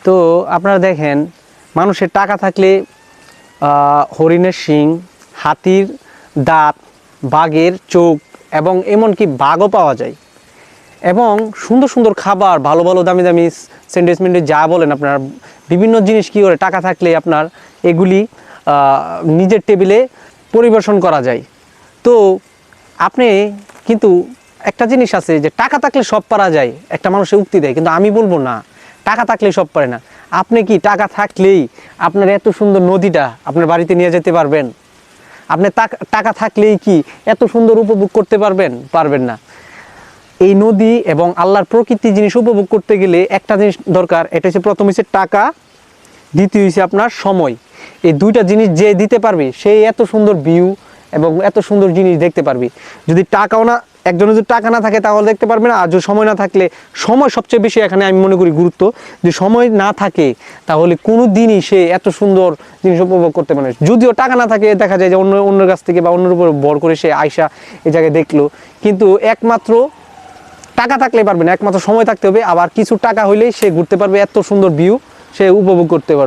তো আপনারা দেখেন, মানুষের টাকা থাকলে হরিণের শিং, হাতির দাঁত, বাঘের চোখ এবং এমনকি বাঘও পাওয়া যায়। এবং সুন্দর সুন্দর খাবার, ভালো ভালো দামি দামি স্যান্ডউইচ ম্যান্ডউইচ যা বলেন আপনার, বিভিন্ন জিনিস কী করে টাকা থাকলে আপনার এগুলি নিজের টেবিলে পরিবেশন করা যায়। তো আপনি কিন্তু একটা জিনিস আছে যে টাকা থাকলে সব পারা যায়, একটা মানুষের উক্তি দেয়, কিন্তু আমি বলবো না, টাকা থাকলেই সব পারে না। আপনি কি টাকা থাকলেই আপনার এত সুন্দর নদীটা আপনার বাড়িতে নিয়ে যেতে পারবেন? আপনি টাকা থাকলেই কি এত সুন্দর উপভোগ করতে পারবেন? পারবেন না। এই নদী এবং আল্লাহর প্রকৃতি জিনিস উপভোগ করতে গেলে একটা জিনিস দরকার, এটা হচ্ছে প্রথম হচ্ছে টাকা, দ্বিতীয় হচ্ছে আপনার সময়। এই দুইটা জিনিস যে দিতে পারবে সেই এত সুন্দর ভিউ এবং এত সুন্দর জিনিস দেখতে পারবে। যদি টাকাও না, একজনের যদি টাকা না থাকে তাহলে দেখতে পারবে না। আর যদি সময় না থাকলে, সময় সবচেয়ে বেশি এখানে আমি মনে করি গুরুত্ব। যদি সময় না থাকে তাহলে কোনো দিনই সে এত সুন্দর জিনিস উপভোগ করতে পারে। যদিও টাকা না থাকে, দেখা যায় যে অন্যের কাছ থেকে বা অন্যের উপর ভর করে সে আয়সা এই জায়গায় দেখলো, কিন্তু একমাত্র টাকা থাকলে পারবে না, একমাত্র সময় থাকতে হবে। আবার কিছু টাকা হইলেই সে ঘুরতে পারবে, এত সুন্দর ভিউ সে উপভোগ করতে পারবে।